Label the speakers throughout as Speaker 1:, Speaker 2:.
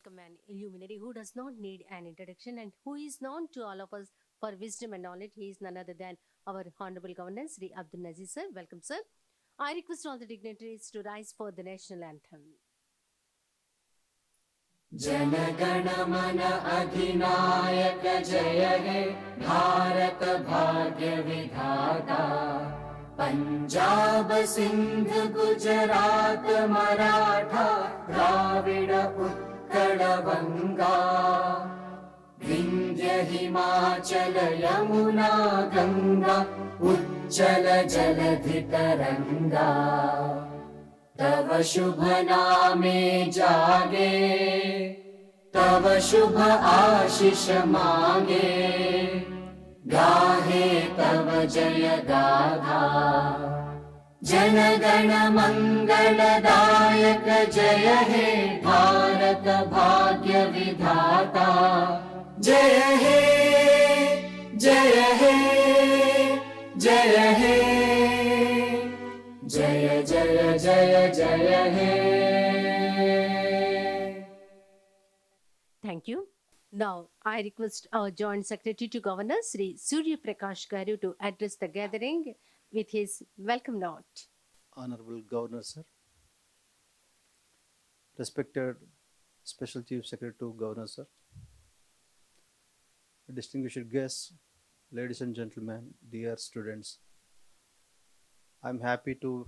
Speaker 1: welcome an illuminary who does not need an introduction and who is known to all of us for wisdom and knowledge. He is none other than our Honorable Governor, Sri Abdul Nazeer sir. Welcome, sir. I request all the dignitaries to rise for the national anthem.
Speaker 2: जनगण मन अधिनायक जय हे भारत भाग्य विधाता पंजाब सिंध गुजरात मराठा द्राविड उत्कल बंगा विंध्य हिमाचल यमुना गंगा उच्चल जलधि तरंगा तव शुभ नामे जागे तव शुभ आशीष मांगे गाहे तव जय गाथा जनगण मंगलदायक जय हे भारत भाग्य विधाता जय हे जय हे जय हे जय जय जय जय हे.
Speaker 1: Thank you. Now, I request our Joint Secretary to Governor, Sri Surya Prakash Garu, to address the gathering with his welcome note.
Speaker 3: Honorable Governor, sir. Respected Special Chief Secretary to Governor, sir. Distinguished guests, ladies and gentlemen, dear students. I'm happy to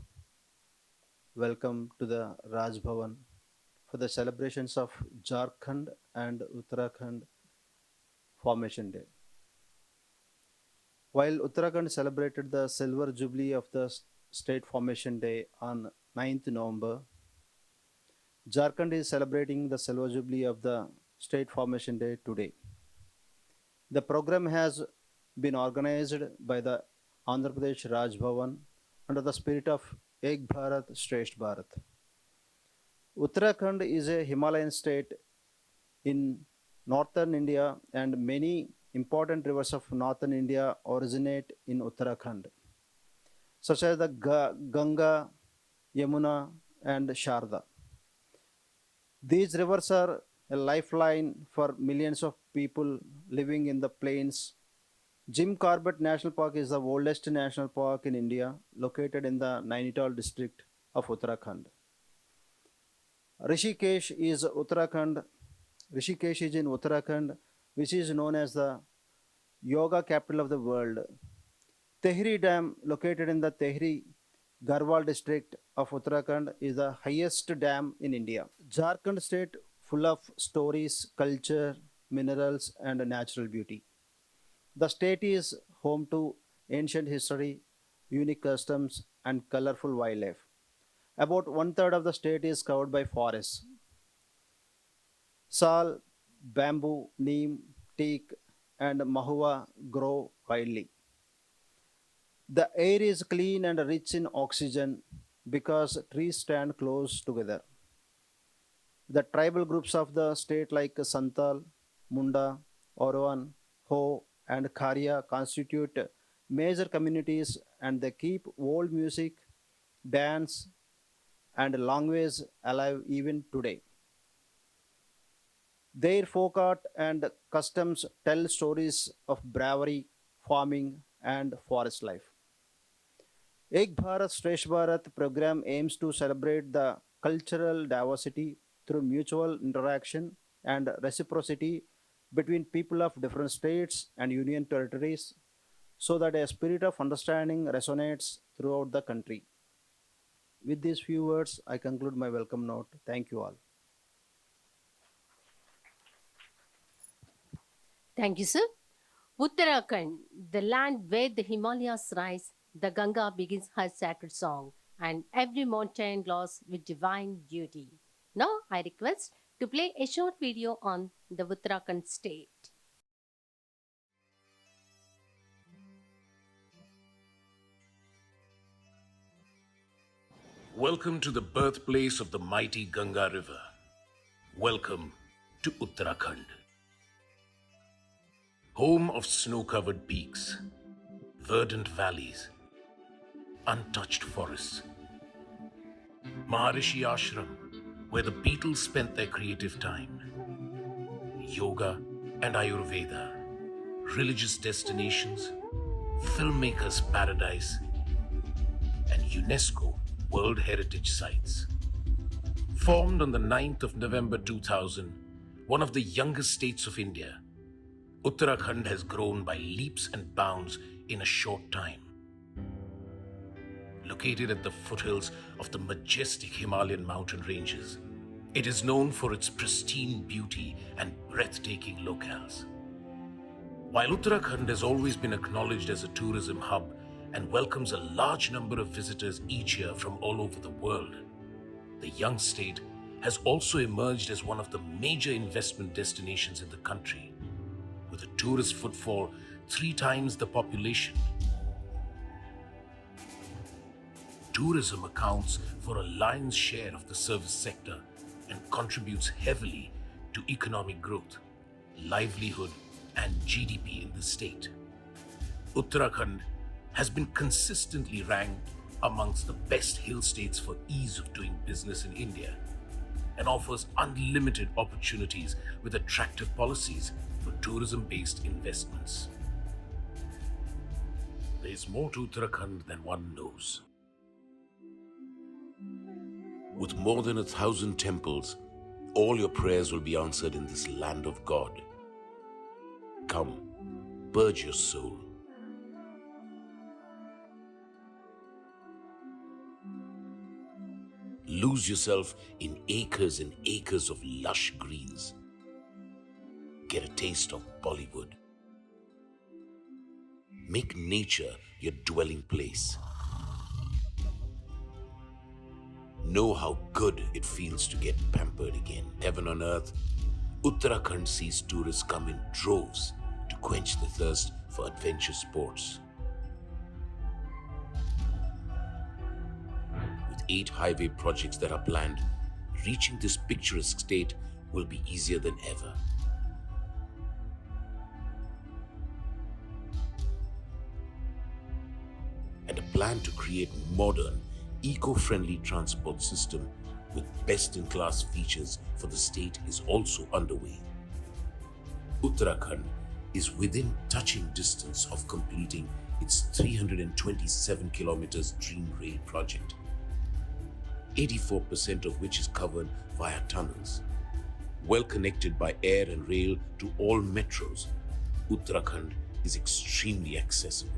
Speaker 3: welcome to the Raj Bhavan for the celebrations of Jharkhand and Uttarakhand Formation Day. While Uttarakhand celebrated the silver jubilee of the State Formation Day on 9th November, Jharkhand is celebrating the silver jubilee of the State Formation Day today. The program has been organized by the Andhra Pradesh Raj Bhavan under the spirit of Ek Bharat Shresth Bharat. Uttarakhand is a Himalayan state in northern India, and many important rivers of northern India originate in Uttarakhand, such as the Ganga, Yamuna, and Sharda. These rivers are a lifeline for millions of people living in the plains. Jim Corbett National Park is the oldest national park in India, located in the Nainital district of Uttarakhand. Rishikesh is in Uttarakhand, which is known as the yoga capital of the world. Tehri Dam, located in the Tehri Garhwal district of Uttarakhand, is the highest dam in India. Jharkhand state full of stories, culture, minerals, and natural beauty. The state is home to ancient history, unique customs, and colorful wildlife. About 1/3 of the state is covered by forests. Sal, bamboo, neem, teak, and mahua grow widely. The air is clean and rich in oxygen because trees stand close together. The tribal groups of the state like Santal, Munda, Oravan, Ho, and Kharia constitute major communities, and they keep old music, dance, and language alive even today. Their folk art and customs tell stories of bravery, farming, and forest life. Ek Bharat Shresth Bharat program aims to celebrate the cultural diversity through mutual interaction and reciprocity between people of different states and union territories, so that a spirit of understanding resonates throughout the country. With these few words, I conclude my welcome note. Thank you all.
Speaker 1: Thank you, sir. Uttarakhand, the land where the Himalayas rise, the Ganga begins her sacred song, and every mountain glows with divine beauty. Now, I request to play a short video on the Uttarakhand state.
Speaker 4: Welcome to the birthplace of the mighty Ganga River. Welcome to Uttarakhand. Home of snow-covered peaks, verdant valleys, untouched forests. Maharishi Ashram, where the Beatles spent their creative time. yoga and Ayurveda, religious destinations, filmmakers' paradise, and UNESCO World Heritage Sites. Formed on the 9th of November 2000, one of the youngest states of India, Uttarakhand has grown by leaps and bounds in a short time. Located at the foothills of the majestic Himalayan mountain ranges, it is known for its pristine beauty and breathtaking locales. While Uttarakhand has always been acknowledged as a tourism hub and welcomes a large number of visitors each year from all over the world, the young state has also emerged as one of the major investment destinations in the country, with a tourist footfall 3 times the population. Tourism accounts for a lion's share of the service sector and contributes heavily to economic growth, livelihood, and GDP in the state. Uttarakhand has been consistently ranked amongst the best hill states for ease of doing business in India and offers unlimited opportunities with attractive policies for tourism-based investments. There is more to Uttarakhand than one knows. With more than 1,000 temples, all your prayers will be answered in this land of God. Come, purge your soul. Lose yourself in acres and acres of lush greens. Get a taste of Bollywood. Make nature your dwelling place. Know how good it feels to get pampered again. Heaven on earth, Uttarakhand sees tourists come in droves to quench the thirst for adventure sports. With 8 highway projects that are planned, reaching this picturesque state will be easier than ever. And a plan to create modern, eco-friendly transport system with best-in-class features for the state is also underway. Uttarakhand is within touching distance of completing its 327 kilometers Dream Rail project, 84% of which is covered via tunnels. Well connected by air and rail to all metros, Uttarakhand is extremely accessible.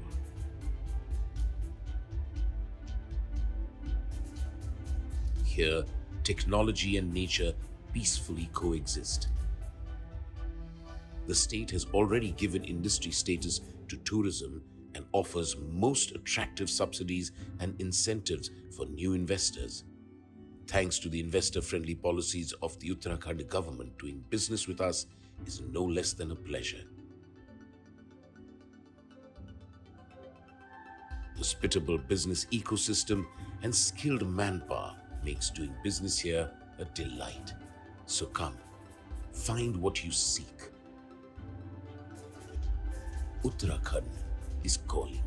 Speaker 4: Here, technology and nature peacefully coexist. The state has already given industry status to tourism and offers most attractive subsidies and incentives for new investors. Thanks to the investor-friendly policies of the Uttarakhand government, doing business with us is no less than a pleasure. Hospitable business ecosystem and skilled manpower makes doing business here a delight. So come, find what you seek. Uttarakhand is calling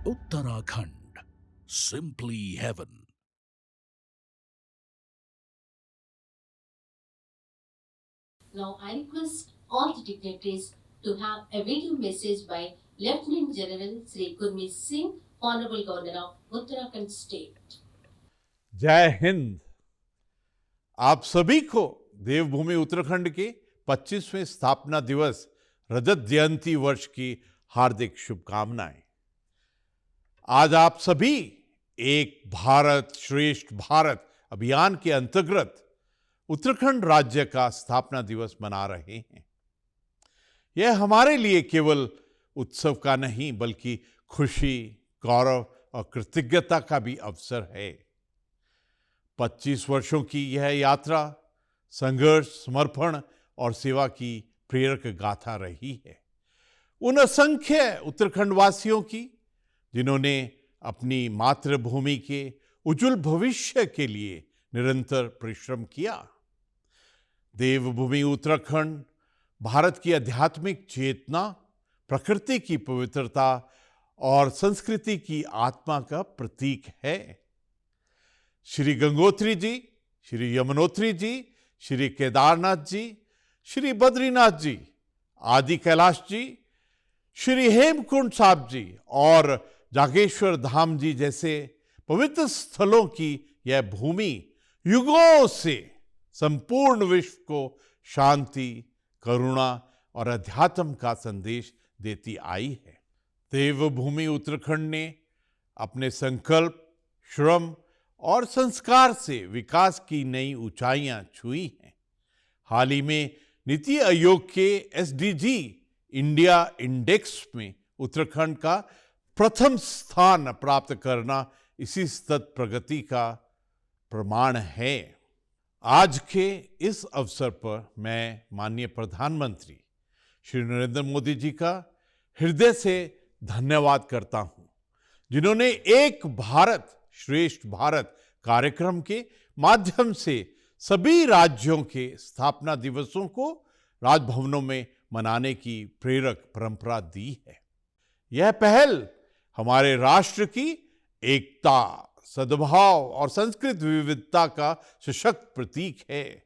Speaker 4: you.
Speaker 5: Uttarakhand, simply heaven.
Speaker 1: Now I request all the dignitaries to have a video message by Lieutenant General Sri Gurmeet Singh, Honorable Governor of Uttarakhand State.
Speaker 6: जय हिंद। आप सभी को देवभूमि उत्तराखंड के 25वें स्थापना दिवस रजत जयंती वर्ष की हार्दिक शुभकामनाएं। आज आप सभी एक भारत श्रेष्ठ भारत अभियान के अंतर्गत उत्तराखंड राज्य का स्थापना दिवस मना रहे हैं। यह हमारे लिए केवल उत्सव का नहीं बल्कि खुशी, गौरव और कृतज्ञता का भी अवसर है। 25 वर्षों की यह यात्रा संघर्ष, समर्पण और सेवा की प्रेरक गाथा रही है। उन असंख्य उत्तराखंड वासियों की जिन्होंने अपनी मातृभूमि के उज्जवल भविष्य के लिए निरंतर परिश्रम किया। देवभूमि उत्तराखंड भारत की आध्यात्मिक चेतना, प्रकृति की पवित्रता और संस्कृति की आत्मा का प्रतीक है। श्री गंगोत्री जी श्री यमुनोत्री जी, श्री केदारनाथ जी, श्री बद्रीनाथ जी, आदि कैलाश जी, श्री हेमकुंड साहब जी और जागेश्वर धाम जी जैसे पवित्र स्थलों की यह भूमि युगों से संपूर्ण विश्व को शांति, करुणा और अध्यात्म का संदेश देती आई है। देवभूमि उत्तराखंड ने अपने संकल्प, श्रम और संस्कार से विकास की नई ऊंचाइयां छुई हैं। हाल ही में नीति आयोग के एसडीजी इंडिया इंडेक्स में उत्तराखंड का प्रथम स्थान प्राप्त करना इसी सतत प्रगति का प्रमाण है। आज के इस अवसर पर मैं माननीय प्रधानमंत्री श्री नरेंद्र मोदी जी का हृदय से धन्यवाद करता हूं, जिन्होंने एक भारत श्रेष्ठ भारत कार्यक्रम के माध्यम से सभी राज्यों के स्थापना दिवसों को राजभवनों में मनाने की प्रेरक परंपरा दी है। यह पहल हमारे राष्ट्र की एकता, सद्भाव और सांस्कृतिक विविधता का सशक्त प्रतीक है।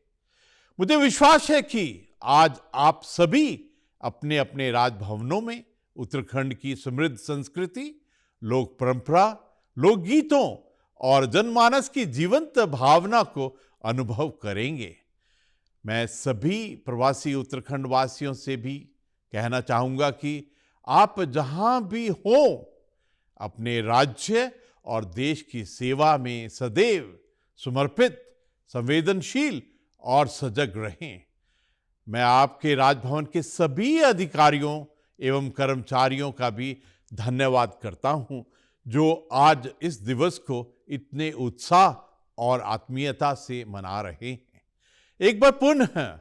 Speaker 6: मुझे विश्वास है कि आज आप सभी अपने अपने राजभवनों में उत्तराखंड की समृद्ध संस्कृति, लोक परंपरा, लोकगीतों और जनमानस की जीवंत भावना को अनुभव करेंगे। मैं सभी प्रवासी उत्तराखंड वासियों से भी कहना चाहूंगा कि आप जहां भी हों, अपने राज्य और देश की सेवा में सदैव समर्पित, संवेदनशील और सजग रहें। मैं आपके राजभवन के सभी अधिकारियों एवं कर्मचारियों का भी धन्यवाद करता हूं, जो आज इस दिवस को इतने उत्साह और आत्मीयता से मना रहे हैं। एक बार पुनः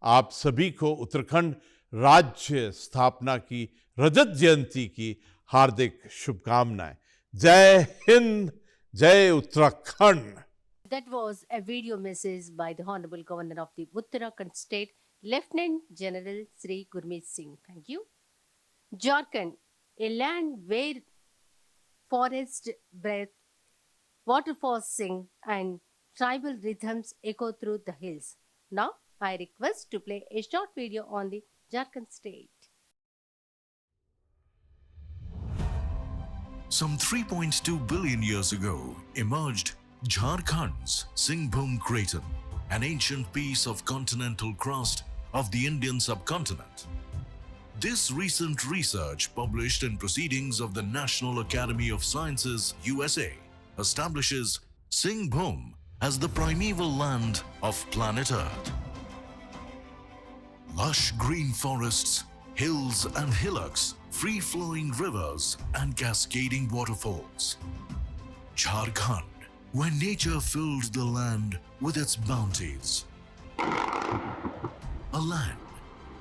Speaker 6: आप सभी को उत्तराखंड राज्य स्थापना की रजत जयंती की हार्दिक शुभकामनाएं। जय हिंद, जय Uttarakhand.
Speaker 1: That was a video message by the Honorable Governor of the Uttarakhand State, Lieutenant General Sri Gurmeet Singh. Thank you. Jharkhand, a land where forests breathe, waterfalls sing, and tribal rhythms echo through the hills. Now, I request to play a short video on the Jharkhand state.
Speaker 5: Some 3.2 billion years ago emerged Jharkhand's Singhbhum Craton, an ancient piece of continental crust of the Indian subcontinent. This recent research, published in Proceedings of the National Academy of Sciences, USA, establishes Singhbhum as the primeval land of planet Earth. Lush green forests, hills and hillocks, free-flowing rivers and cascading waterfalls. Jharkhand, where nature filled the land with its bounties. A land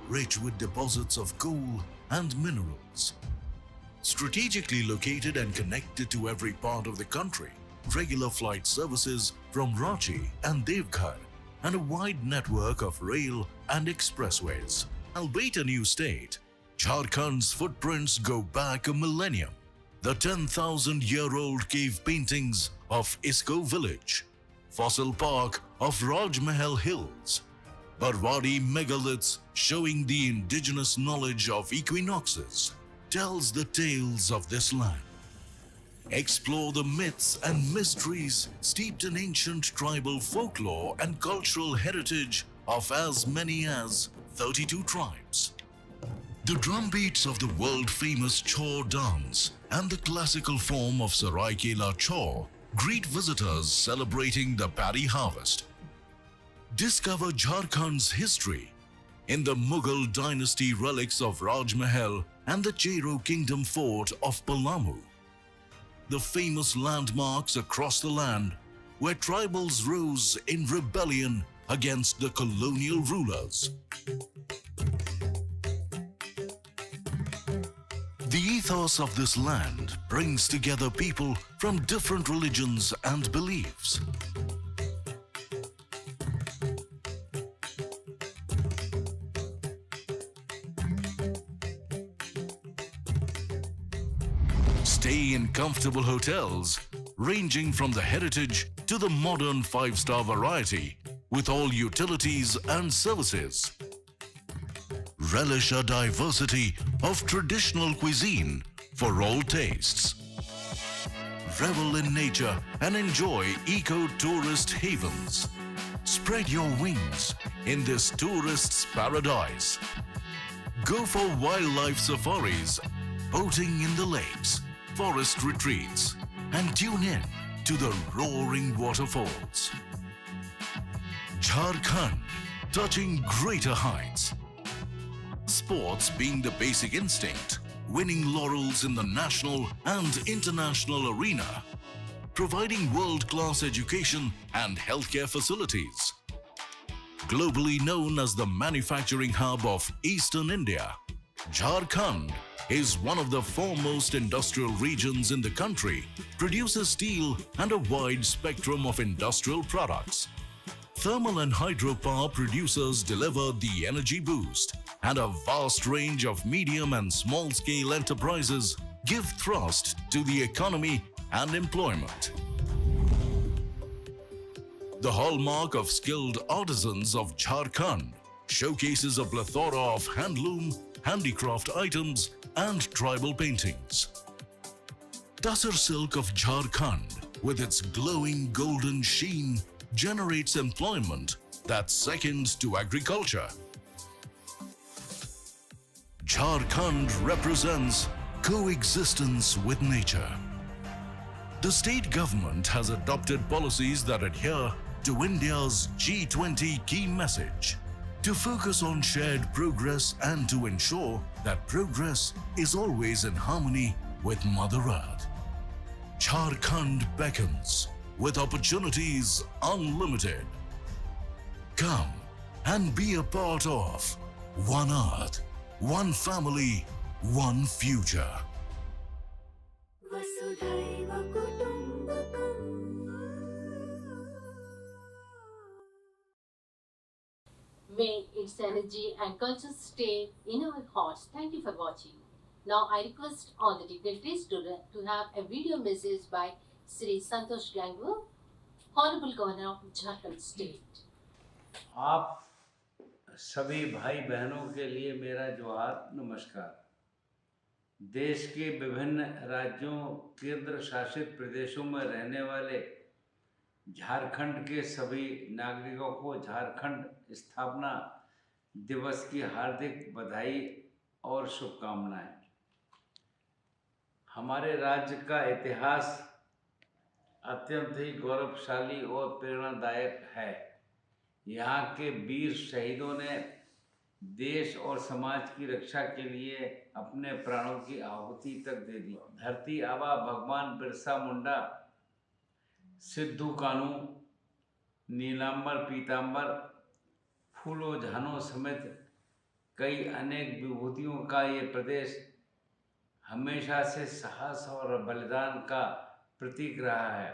Speaker 5: rich with deposits of coal and minerals. Strategically located and connected to every part of the country, regular flight services from Ranchi and Devghar, and a wide network of rail and expressways. Albeit a new state, Jharkhand's footprints go back a millennium. The 10,000-year-old cave paintings of Isko village, fossil park of Raj Mahal Hills, Barwadi megaliths showing the indigenous knowledge of equinoxes, tells the tales of this land. Explore the myths and mysteries steeped in ancient tribal folklore and cultural heritage of as many as 32 tribes. The drumbeats of the world-famous Chor dance and the classical form of Saraikela Chor greet visitors celebrating the paddy harvest. Discover Jharkhand's history in the Mughal dynasty relics of Raj Mahal and the Chero Kingdom fort of Palamu. The famous landmarks across the land where tribals rose in rebellion against the colonial rulers. The ethos of this land brings together people from different religions and beliefs. Stay in comfortable hotels ranging from the heritage to the modern 5-star variety with all utilities and services. Relish a diversity of traditional cuisine for all tastes. Revel in nature and enjoy eco-tourist havens. Spread your wings in this tourist's paradise. Go for wildlife safaris, boating in the lakes, forest retreats, and tune in to the roaring waterfalls. Jharkhand, touching greater heights. Sports being the basic instinct, winning laurels in the national and international arena, providing world-class education and healthcare facilities. Globally known as the manufacturing hub of Eastern India, Jharkhand is one of the foremost industrial regions in the country, produces steel and a wide spectrum of industrial products. Thermal and hydropower producers deliver the energy boost, and a vast range of medium and small-scale enterprises give thrust to the economy and employment. The hallmark of skilled artisans of Jharkhand showcases a plethora of handloom, handicraft items, and tribal paintings. Tasar silk of Jharkhand, with its glowing golden sheen, generates employment that's second to agriculture. Jharkhand represents coexistence with nature. The state government has adopted policies that adhere to India's G20 key message to focus on shared progress and to ensure that progress is always in harmony with Mother Earth. Jharkhand beckons with opportunities unlimited. Come and be a part of One Earth, One Family, One Future.
Speaker 2: वसुधैव कुटुम्बकम्।
Speaker 1: May its energy and culture stay in our hearts. Thank you for watching. Now I request all the dignitaries to have a video message by Sri Santosh Gangwar, Honorable Governor of Jharkhand State.
Speaker 7: आप सभी भाई बहनों के लिए मेरा जोहार नमस्कार। देश के विभिन्न राज्यों, केंद्र शासित प्रदेशों में रहने वाले झारखंड के सभी नागरिकों को झारखंड स्थापना दिवस की हार्दिक बधाई और शुभकामनाएं। हमारे राज्य का इतिहास अत्यंत ही गौरवशाली और प्रेरणादायक है। यहाँ के वीर शहीदों ने देश और समाज की रक्षा के लिए अपने प्राणों की आहुति तक दे दी। धरती आबा भगवान बिरसा मुंडा, सिद्धू कानू, नीलांबर पीतांबर, फूलो झानो समेत कई अनेक विभूतियों का ये प्रदेश हमेशा से साहस और बलिदान का प्रतीक रहा है।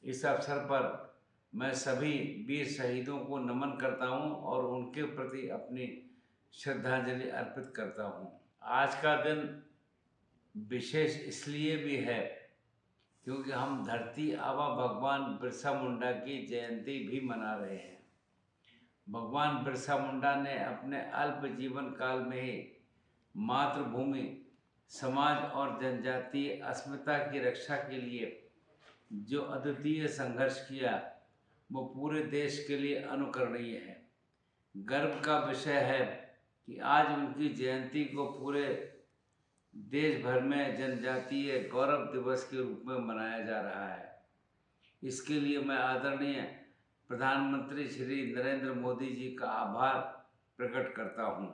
Speaker 7: इस अवसर पर मैं सभी वीर शहीदों को नमन करता हूं और उनके प्रति अपनी श्रद्धांजलि अर्पित करता हूं। आज का दिन विशेष इसलिए भी है क्योंकि हम धरती आबा भगवान बिरसा मुंडा की जयंती भी मना रहे हैं। भगवान बिरसा मुंडा ने अपने अल्प जीवन काल में ही मातृभूमि, समाज और जनजातीय अस्मिता की रक्षा के लिए जो अद्वितीय संघर्ष किया वो पूरे देश के लिए अनुकरणीय है। गर्व का विषय है कि आज उनकी जयंती को पूरे देश भर में जनजातीय गौरव दिवस के रूप में मनाया जा रहा है। इसके लिए मैं आदरणीय प्रधानमंत्री श्री नरेंद्र मोदी जी का आभार प्रकट करता हूँ।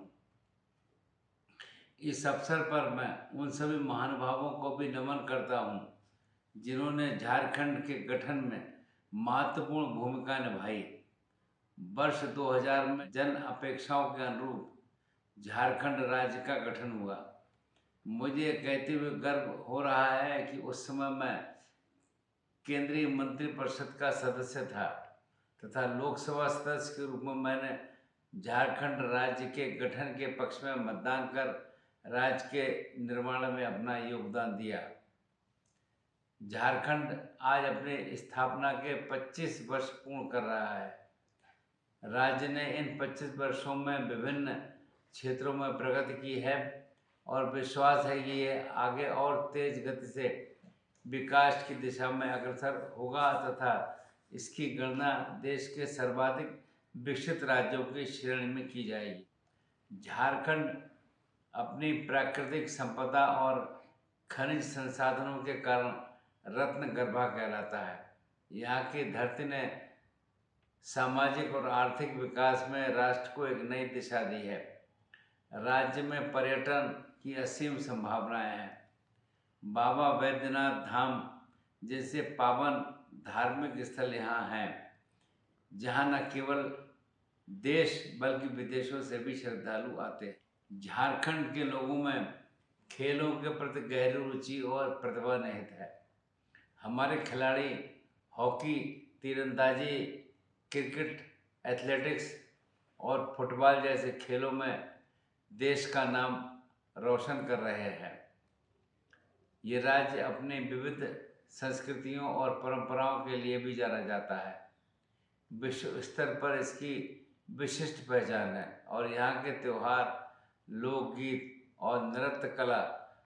Speaker 7: इस अवसर पर मैं उन सभी महानुभावों को भी नमन करता हूँ जिन्होंने झारखंड के गठन में महत्वपूर्ण भूमिका निभाई। वर्ष 2000 में जन अपेक्षाओं के अनुरूप झारखंड राज्य का गठन हुआ। मुझे कहते हुए गर्व हो रहा है कि उस समय मैं केंद्रीय मंत्रिपरिषद का सदस्य था तथा लोकसभा सदस्य के रूप में मैंने झारखंड राज्य के गठन के पक्ष में मतदान कर राज्य के निर्माण में अपना योगदान दिया। झारखंड आज अपनी स्थापना के 25 वर्ष पूर्ण कर रहा है। राज्य ने इन 25 वर्षों में विभिन्न क्षेत्रों में प्रगति की है और विश्वास है कि ये आगे और तेज गति से विकास की दिशा में अग्रसर होगा तथा इसकी गणना देश के सर्वाधिक विकसित राज्यों की श्रेणी में की जाएगी। झारखंड अपनी प्राकृतिक संपदा और खनिज संसाधनों के कारण रत्न गर्भा कहलाता है। यहाँ की धरती ने सामाजिक और आर्थिक विकास में राष्ट्र को एक नई दिशा दी है। राज्य में पर्यटन की असीम संभावनाएं हैं। बाबा वैद्यनाथ धाम जैसे पावन धार्मिक स्थल यहाँ हैं, जहाँ न केवल देश बल्कि विदेशों से भी श्रद्धालु आते हैं। झारखंड के लोगों में खेलों के प्रति गहरी रुचि और प्रतिभा निहित है। हमारे खिलाड़ी हॉकी, तीरंदाजी, क्रिकेट, एथलेटिक्स और फुटबॉल जैसे खेलों में देश का नाम रोशन कर रहे हैं। ये राज्य अपनी विविध संस्कृतियों और परंपराओं के लिए भी जाना जाता है। विश्व स्तर पर इसकी विशिष्ट पहचान है और यहाँ के त्यौहार, लोकगीत और नृत्य कला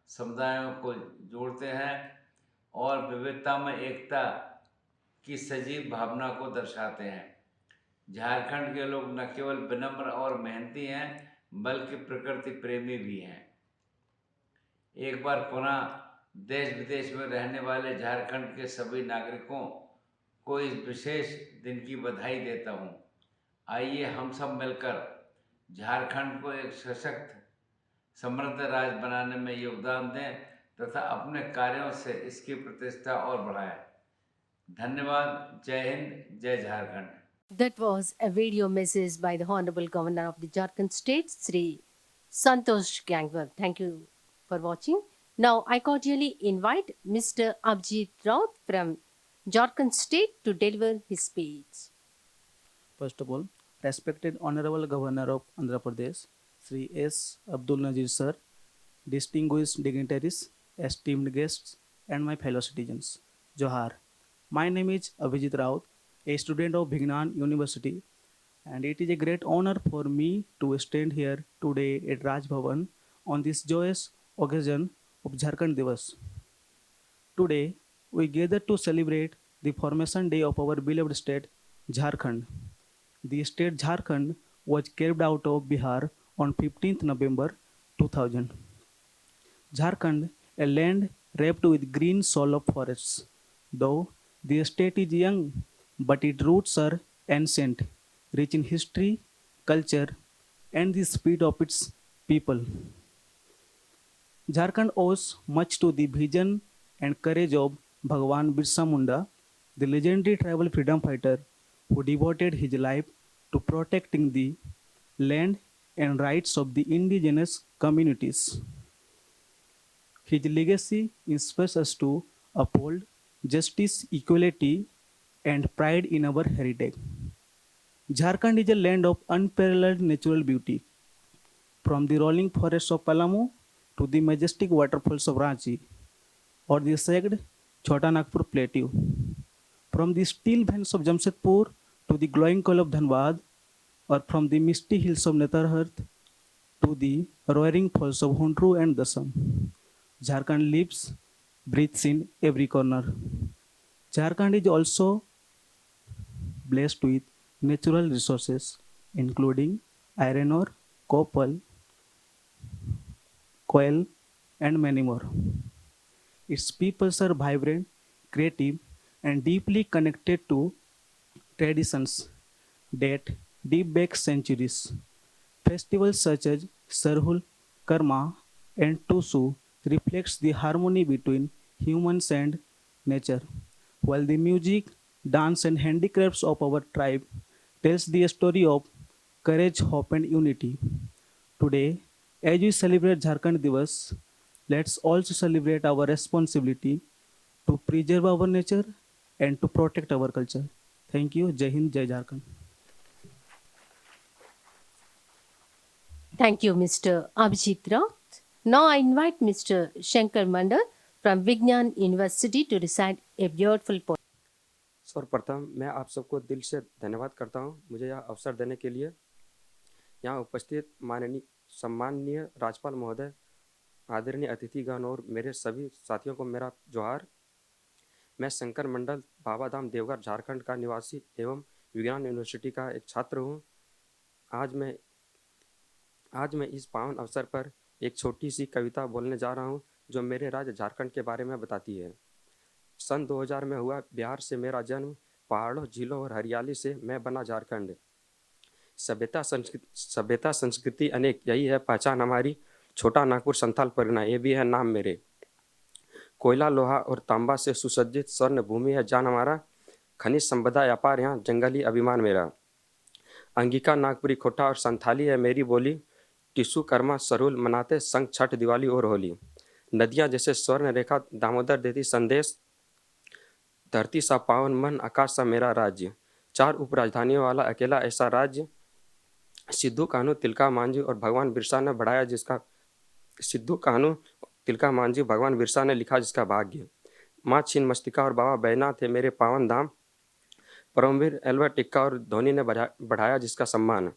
Speaker 7: समुदायों को जोड़ते हैं और विविधता में एकता की सजीव भावना को दर्शाते हैं। झारखंड के लोग न केवल विनम्र और मेहनती हैं बल्कि प्रकृति प्रेमी भी हैं। एक बार पुनः देश विदेश में रहने वाले झारखंड के सभी नागरिकों को इस विशेष दिन की बधाई देता हूँ। आइए हम सब मिलकर झारखंड को एक सशक्त, समृद्ध राज्य बनाने में योगदान दें तथा अपने कार्यों से इसकी प्रतिष्ठा और बढ़ाएं। धन्यवाद। जय हिंद, जय Jharkhand.
Speaker 1: That was a video message by the Honorable Governor of the Jharkhand State, Sri Santosh Gangwar. Thank you for watching. Now, I cordially invite Mr. Abhijit Raut from Jharkhand State to deliver his speech.
Speaker 8: First of all, respected Honorable Governor of Andhra Pradesh, Sri S. Abdul Nazir Sir, distinguished dignitaries, esteemed guests, and my fellow citizens, Johar. My name is Abhijit Raut, a student of Bhignan University, and it is a great honor for me to stand here today at Raj Bhavan on this joyous occasion of Jharkhand Divas. Today, we gather to celebrate the formation day of our beloved state, Jharkhand. The state Jharkhand was carved out of Bihar on 15th November 2000. Jharkhand, a land wrapped with green soil of forests. Though the state is young, but its roots are ancient, rich in history, culture, and the spirit of its people. Jharkhand owes much to the vision and courage of Bhagwan Birsa Munda, the legendary tribal freedom fighter who devoted his life to protecting the land and rights of the indigenous communities. His legacy inspires us to uphold justice, equality, and pride in our heritage. Jharkhand is a land of unparalleled natural beauty. From the rolling forests of Palamu to the majestic waterfalls of Ranchi or the sacred Chota Nagpur Plateau. From the still banks of Jamshedpur to the glowing coal of Dhanbad, or from the misty hills of Netarhat to the roaring falls of Hundru and Dasam. Jharkhand lives, breathes in every corner. Jharkhand is also blessed with natural resources, including iron ore, copper, coal, and many more. Its peoples are vibrant, creative, and deeply connected to traditions that date back centuries. Festivals such as Sarhul, Karma, and Tusu reflects the harmony between humans and nature, while the music, dance, and handicrafts of our tribe tells the story of courage, hope, and unity. Today, as we celebrate Jharkhand Divas, let's also celebrate our responsibility to preserve our nature and to protect our culture. Thank you. Jai Hind, Jai Jharkhand.
Speaker 1: Thank you, Mr. Abhijit Raut. Now I invite Mr. Shankar Mandal from Vignan University to recite a beautiful poem.
Speaker 9: सर्वप्रथम मैं आप सबको दिल से धन्यवाद करता हूं मुझे यह अवसर देने के लिए। यहाँ उपस्थित माननीय सम्माननीय राज्यपाल महोदय, आदरणीय अतिथिगण और मेरे सभी साथियों को मेरा जोहार। मैं शंकर मंडल, बाबा धाम, देवघर, झारखंड का निवासी एवं विज्ञान यूनिवर्सिटी का एक छात्र हूँ। आज मैं इस पावन अवसर पर एक छोटी सी कविता बोलने जा रहा हूँ जो मेरे राज्य झारखंड के बारे में बताती है। सन 2000 में हुआ बिहार से मेरा जन्म, पहाड़ों, झीलों और हरियाली से मैं बना झारखंड। सभ्यता संस्कृति अनेक, यही है पहचान हमारी। छोटा नागपुर संथाल परगना, ये भी है नाम मेरे। कोयला, लोहा और तांबा से सुसज्जित स्वर्ण भूमि है जान हमारा। खनिज संपदा अपार, यहाँ जंगली अभिमान मेरा। अंगिका, नागपुरी, खोटा और संथाली है मेरी बोली। टिशु, कर्मा, सरूल मनाते संग छठ, दिवाली और होली। नदियाँ जैसे स्वर्ण रेखा दामोदर देती संदेश। धरती सा पावन मन, आकाश सा मेरा राज्य। 4 उपराजधानियों वाला अकेला ऐसा राज्य। सिद्धू, कान्हू, तिलका मांझी और भगवान बिरसा ने बढ़ाया जिसका सिद्धू, कान्हू, तिलका मांझी, भगवान बिरसा ने लिखा जिसका भाग्य। माँ छिन्नमस्तिका और बाबा बैजनाथ थे मेरे पावन धाम। परमवीर एल्बर्ट टिक्का और धोनी ने बढ़ाया जिसका सम्मान।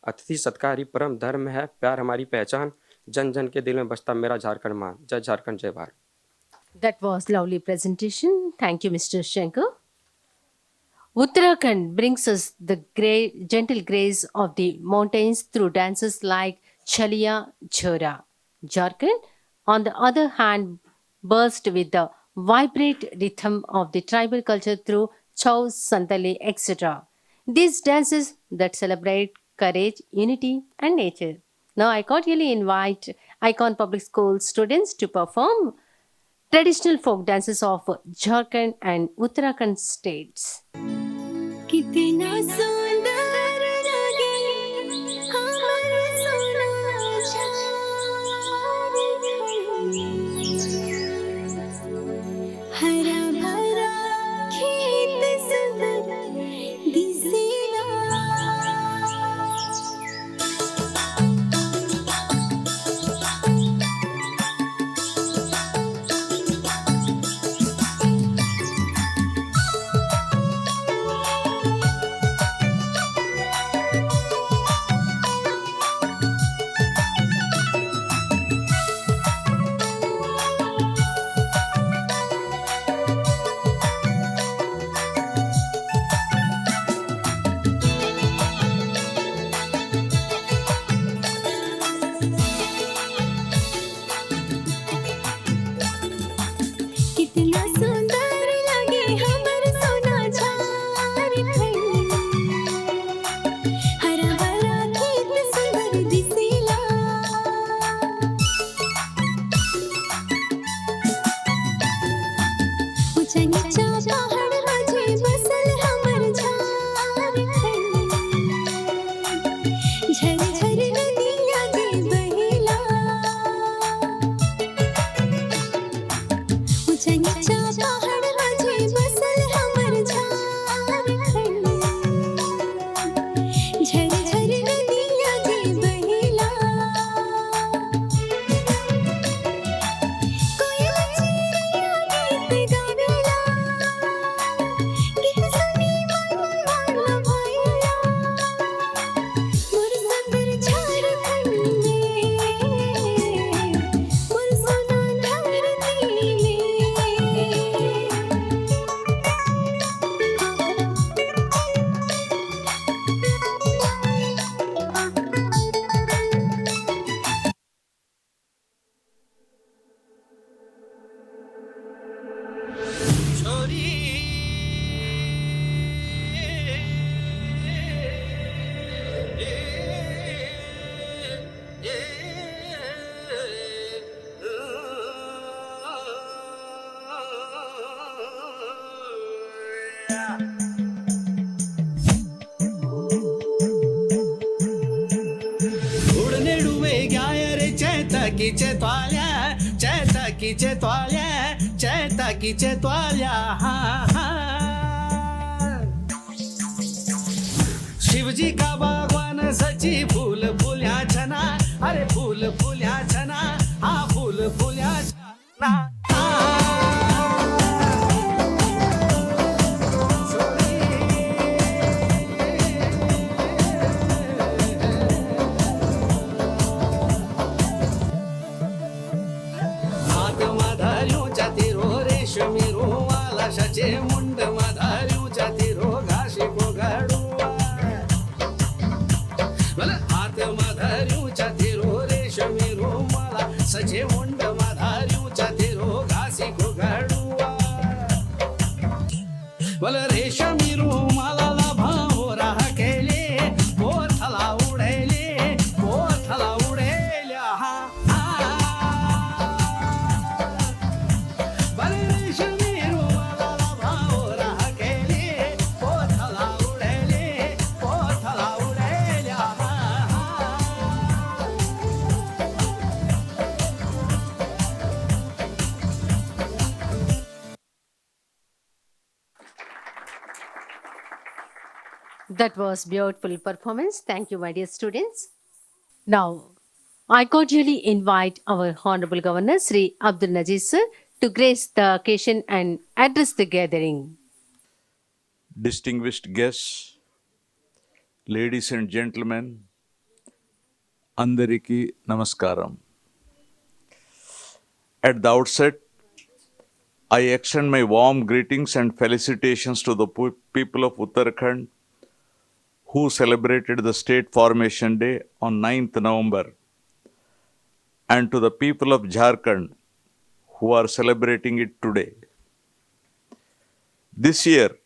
Speaker 9: अतिथि सत्कार ही परम धर्म है, प्यार हमारी पहचान। जन जन के दिल में बसता मेरा झारखंड माँ। जय झारखंड, जय Bharat.
Speaker 1: That was lovely presentation. Thank you, Mr. Shankar. Uttarakhand brings us the gentle grace of the mountains through dances like Chaliya Chora. Jharkhand, on the other hand, burst with the vibrant rhythm of the tribal culture through Chau, Santali, etc. These dances that celebrate courage, unity, and nature. Now, I cordially invite Icon Public School students to perform traditional folk dances of Jharkhand and Uttarakhand states.
Speaker 2: कितना सुंदर लगे हमारा सोना झारखंड। हरा भरा खेत सुंदर दिसेला। कितना सुंदर लगे हमारा सोना झारखंड। हरा भरा खेत सुंदर दिसेला। ऊंचा नीचा पहाड़ माझे बसल हमर झारखंड। झर झर नदियाँ जे बहेला। ऊंचा नीचा पहाड़ माझे बसल हमर झारखंड। झर झर नदियाँ जे बहेला। कोयल चिड़िया गीत गावेला। गीत सुनी मन भावेला। मोर सुंदर झारखंड में, मोर सोना धरती में।
Speaker 8: उडनेडुवे ग्याय चैताकीचे त्वाल्या, चैताकीचे त्वाल्या, चैताकीचे त्वाल्या. हा हा. शिवजी का बागवान सची फूल फुल्या छना, अरे फूल फुल्या छना, हा फूल फुल्या छना.
Speaker 1: That was beautiful performance. Thank you, my dear students. Now, I cordially invite our Honorable Governor Sri Abdul Najee sir to grace the occasion and address the gathering.
Speaker 10: Distinguished guests, ladies and gentlemen, Andariki Namaskaram. At the outset, I extend my warm greetings and felicitations to the people of Uttarakhand who celebrated the State Formation Day on 9th November, and to the people of Jharkhand who are celebrating it today. This year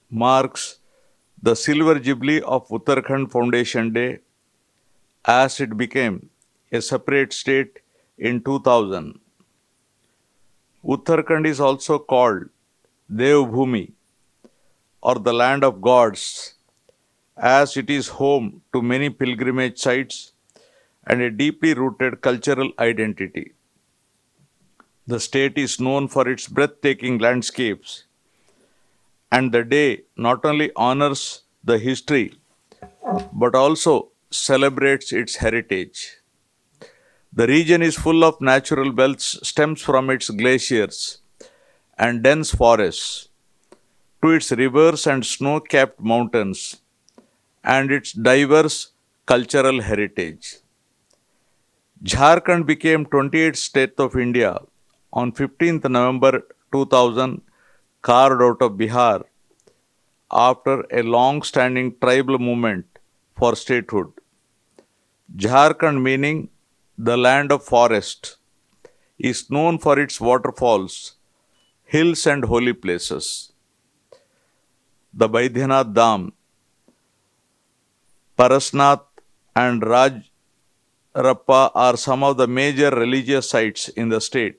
Speaker 10: marks the Silver Jubilee of Uttarakhand Foundation Day, as it became a separate state in 2000. Uttarakhand is also called Devbhumi, or the land of gods, as it is home to many pilgrimage sites and a deeply rooted cultural identity. The state is known for its breathtaking landscapes, and the day not only honors the history but also celebrates its heritage. The region is full of natural wealth, stems from its glaciers and dense forests to its rivers and snow-capped mountains and its diverse cultural heritage. Jharkhand became 28th state of India on 15th November 2000, carved out of Bihar after a long-standing tribal movement for statehood. Jharkhand, meaning the land of forest, is known for its waterfalls, hills and holy places. The Baidyanath Dham, Parasnath and Rajarappa are some of the major religious sites in the state.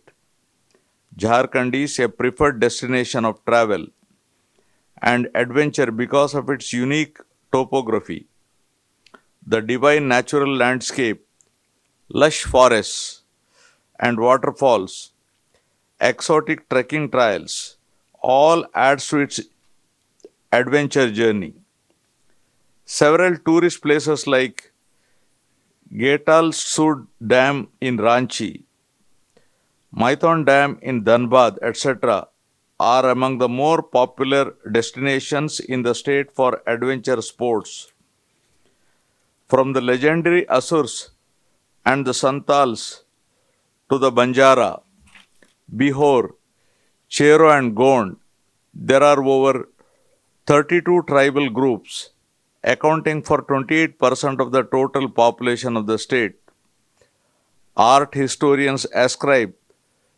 Speaker 10: Jharkhand is a preferred destination of travel and adventure because of its unique topography, the divine natural landscape, lush forests and waterfalls, exotic trekking trails, all adds to its adventure journey. Several tourist places like Getal Sud Dam in Ranchi, Maithon Dam in Dhanbad, etc., are among the more popular destinations in the state for adventure sports. From the legendary Asurs and the Santals to the Banjara, Bihor, Chero and Gond, there are over 32 tribal groups, accounting for 28% of the total population of the state. Art historians ascribe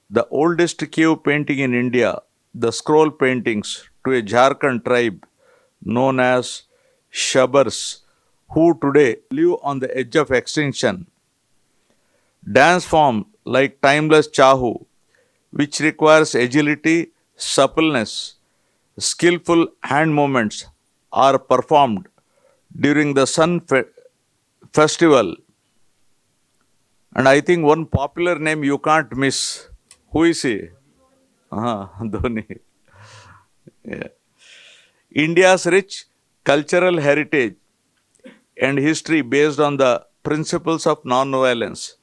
Speaker 10: the oldest cave painting in India, the scroll paintings, to a Jharkhand tribe known as Shabars, who today live on the edge of extinction. Dance form like timeless Chahu, which requires agility, suppleness, skillful hand movements, are performed during the Sun Festival. And I think one popular name you can't miss. Who is he? Dhoni. Yeah. India's rich cultural heritage and history based on the principles of non-violence,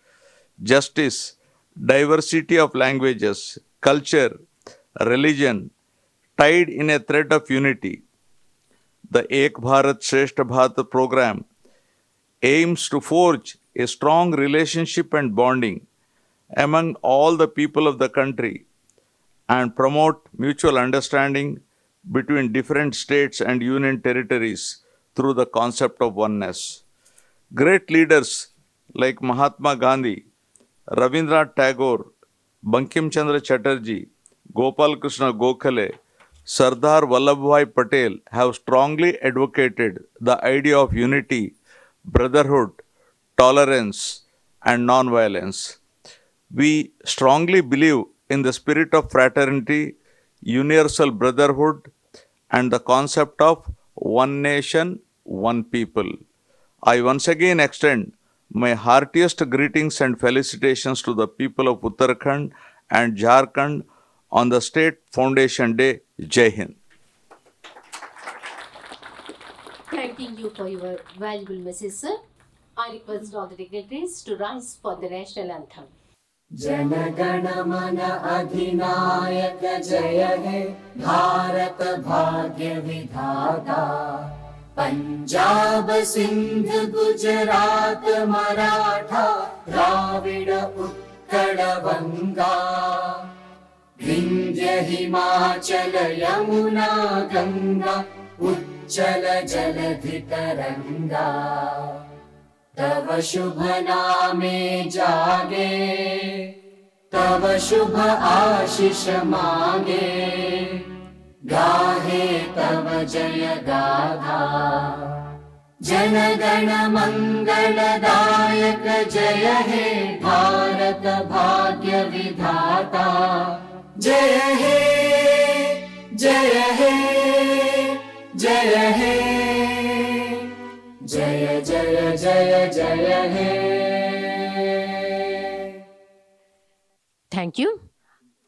Speaker 10: justice, diversity of languages, culture, religion, tied in a thread of unity. The Ek Bharat Shrestha Bharat program aims to forge a strong relationship and bonding among all the people of the country and promote mutual understanding between different states and union territories through the concept of oneness. Great leaders like Mahatma Gandhi, Rabindranath Tagore, Bankim Chandra Chatterjee, Gopal Krishna Gokhale, Sardar Vallabhbhai Patel have strongly advocated the idea of unity, brotherhood, tolerance, and non-violence. We strongly believe in the spirit of fraternity, universal brotherhood, and the concept of one nation, one people. I once again extend my heartiest greetings and felicitations to the people of Uttarakhand and Jharkhand on the State Foundation Day. Jai Hind.
Speaker 1: Thanking you for your valuable message, sir. I request all the dignitaries to rise for the national anthem.
Speaker 2: जनगण मन अधिनायक जय हे भारत भाग्य विधाता पंजाब सिंध गुजरात मराठा द्राविड उत्कल बंगा विंध्य हिमाचल यमुना गंगा उच्चल जलधि तरंगा तव शुभ नामे जागे तव शुभ आशीष मांगे गाहे तव जय गाथा जनगण मंगलदायक जय हे भारत भाग्य विधाता जय हे जय हे जय हे जय जय जय जय हे
Speaker 1: Thank you.